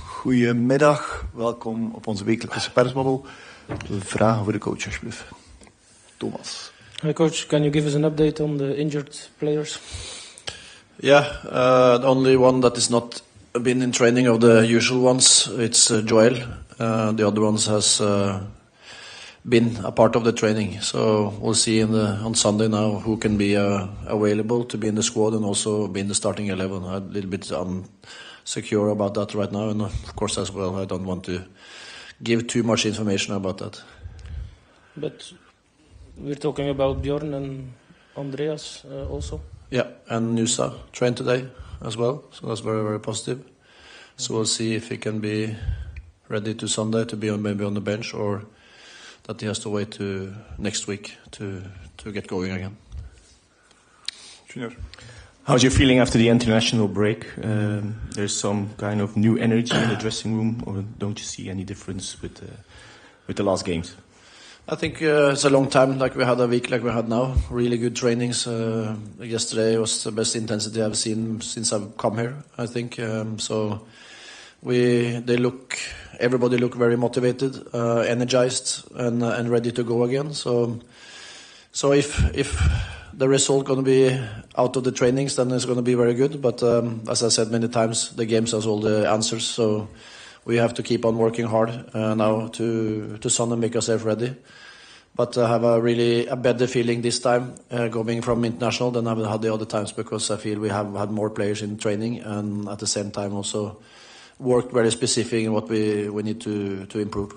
Goedemiddag, welkom op onze wekelijkse persbabbel. Vragen voor de coach, alsjeblieft. Thomas. Hi coach, can you give us an update on the injured players? Yeah, the only one that is not been in training of the usual ones, it's Joel. The other ones has been a part of the training. So we'll see on Sunday now who can be available to be in the squad and also be in the starting 11. I'm a little bit unsecure about that right now, and of course as well I don't want to give too much information about that. But we're talking about Bjorn and Andreas also. Yeah, and Nusa trained today as well, so that's very, very positive. So we'll see if he can be ready to Sunday to be maybe on the bench, or that he has to wait to next week to get going again. Junior. How's your feeling after the international break? There's some kind of new energy in the dressing room, or don't you see any difference with the last games? I think it's a long time, like we had a week like we had now. Really good trainings. Yesterday was the best intensity I've seen since I've come here, I think. Everybody look very motivated, energized, and ready to go again. So if the result going to be out of the trainings, then it's going to be very good. But as I said many times, the games has all the answers. So we have to keep on working hard now to Sunday make ourselves ready. But I have a better feeling this time going from international than I've had the other times, because I feel we have had more players in training and at the same time also worked very specific in what we need to improve.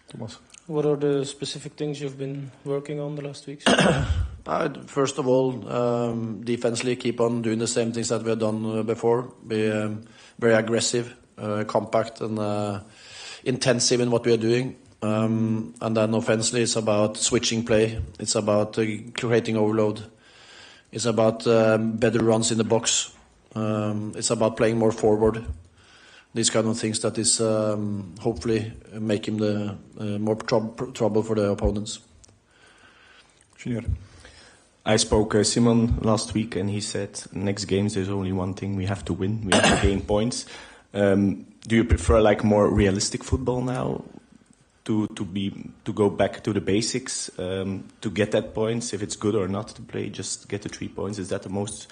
Thomas. What are the specific things you've been working on the last weeks? First of all, defensively keep on doing the same things that we have done before. Be very aggressive, compact and intensive in what we are doing. And then offensively it's about switching play. It's about creating overload. It's about better runs in the box. It's about playing more forward. These kind of things that is hopefully making the more trouble for the opponents. Junior. I spoke Simon last week, and he said next games there's only one thing: we have to win. We have to gain points. Do you prefer like more realistic football now, to go back to the basics, to get that points? If it's good or not to play, just get the 3 points. Is that the most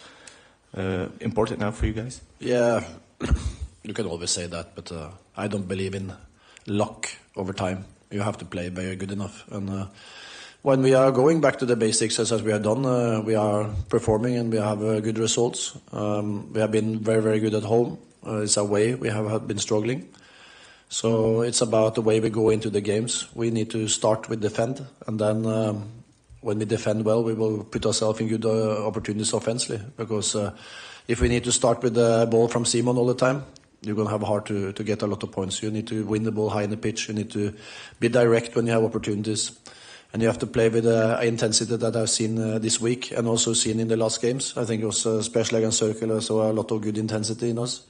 important now for you guys? Yeah, you can always say that, but I don't believe in luck over time. You have to play very good enough. And when we are going back to the basics, as we have done, we are performing and we have good results. We have been very, very good at home. It's a way we have been struggling. So it's about the way we go into the games. We need to start with defend, and then when we defend well, we will put ourselves in good opportunities offensively. Because if we need to start with the ball from Simon all the time, you're going to have hard to get a lot of points. You need to win the ball high in the pitch. You need to be direct when you have opportunities. And you have to play with the intensity that I've seen this week and also seen in the last games. I think it was especially against Circle, I saw a lot of good intensity in us.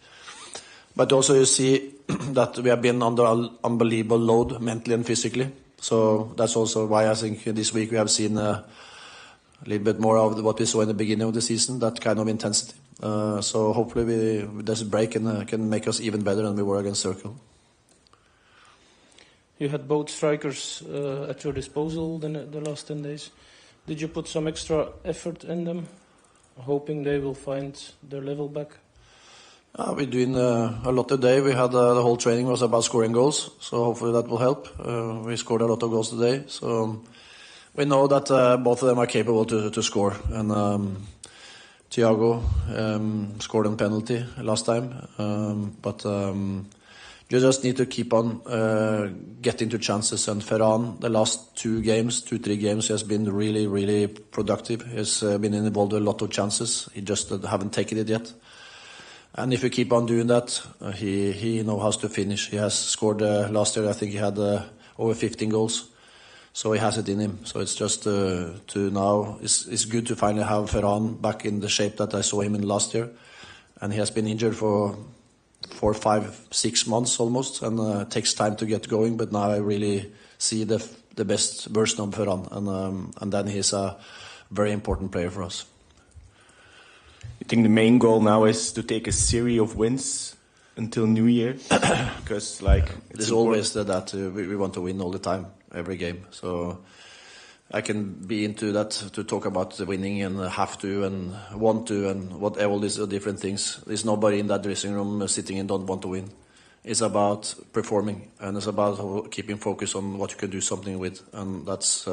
But also you see that we have been under an unbelievable load mentally and physically. So that's also why I think this week we have seen a little bit more of what we saw in the beginning of the season, that kind of intensity. So hopefully this break can make us even better than we were against Circle. You had both strikers at your disposal the last 10 days. Did you put some extra effort in them, hoping they will find their level back? We're doing a lot today. We had the whole training was about scoring goals, so hopefully that will help. We scored a lot of goals today, so we know that both of them are capable to score. And Thiago scored a penalty last time, but you just need to keep on getting to chances. And Ferran, the last 3 games, he has been really, really productive. He's been involved with a lot of chances. He just haven't taken it yet. And if you keep on doing that, he knows how to finish. He has scored last year. I think he had over 15 goals, so he has it in him. So it's just to now. It's good to finally have Ferran back in the shape that I saw him in last year, and he has been injured for 4, 5, 6 months almost, and it takes time to get going. But now I really see the best version of Ferran, and then he's a very important player for us. You think the main goal now is to take a series of wins until New Year? Because there's always that we want to win all the time, every game. So I can be into that to talk about the winning and have to and want to and whatever all these different things. There's nobody in that dressing room sitting and don't want to win. It's about performing and it's about keeping focus on what you can do something with, and that's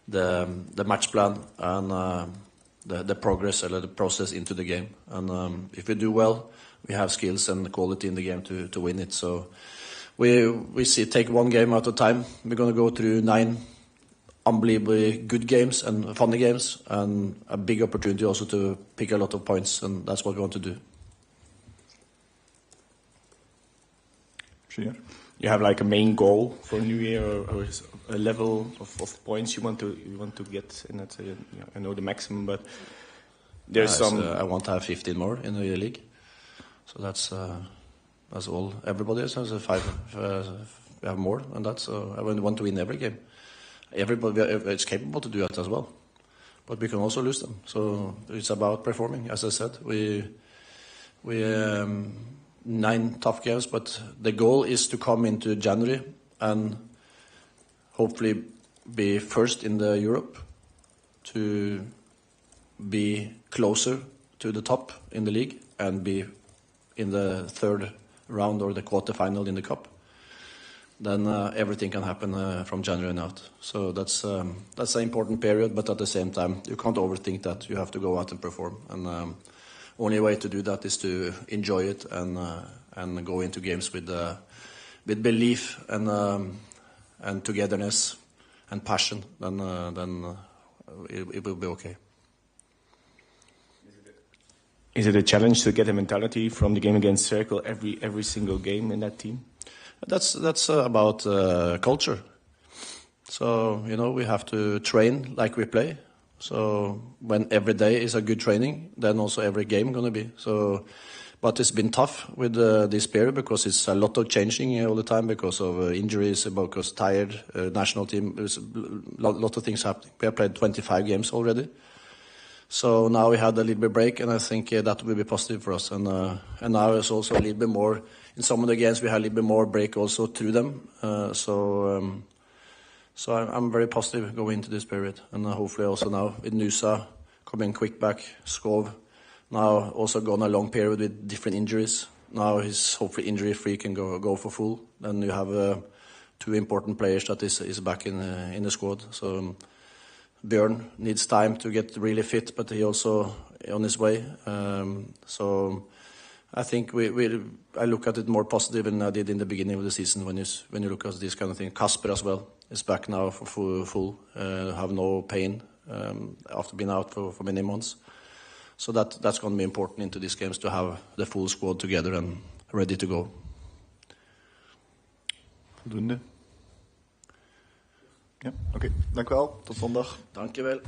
the match plan and the progress or the process into the game. And if we do well, we have skills and quality in the game to win it. So we take one game at a time. We're going to go through 9 unbelievably good games and funny games, and a big opportunity also to pick a lot of points, and that's what we want to do. Sure. You have a main goal for New Year or a level of points you want to get in that. I know the maximum, but there's some. I want to have 15 more in the league, so that's all. Everybody else has 5. We have more than that, so I want to win every game. Everybody is capable to do that as well, but we can also lose them. So it's about performing. As I said, we 9 tough games, but the goal is to come into January and hopefully be first in the Europe, to be closer to the top in the league and be in the 3rd round or the quarterfinal in the cup. Then everything can happen from January and out. So that's an important period, but at the same time, you can't overthink that. You have to go out and perform, and only way to do that is to enjoy it and go into games with belief and togetherness and passion. Then it will be okay. Is it a challenge to get a mentality from the game against Circle every single game in that team? That's about culture. So, we have to train like we play. So when every day is a good training, then also every game going to be. So, but it's been tough with this period because it's a lot of changing all the time because of injuries, because tired national team. There's a lot of things happening. We have played 25 games already. So now we had a little bit break, and I think that will be positive for us. And now it's also a little bit more, in some of the games we had a little bit more break also through them. So I'm very positive going into this period. And hopefully also now with Nusa coming quick back, Skov, now also gone a long period with different injuries. Now he's hopefully injury-free, can go for full. Then you have 2 important players that is back in the squad. So Bjørn needs time to get really fit, but he also on his way. So I think I look at it more positive than I did in the beginning of the season when you look at this kind of thing. Kasper as well is back now for full, have no pain after being out for many months. So that's going to be important into these games to have the full squad together and ready to go. Voldoende. Ja, oké. Dank u wel. Tot zondag. Dank je wel.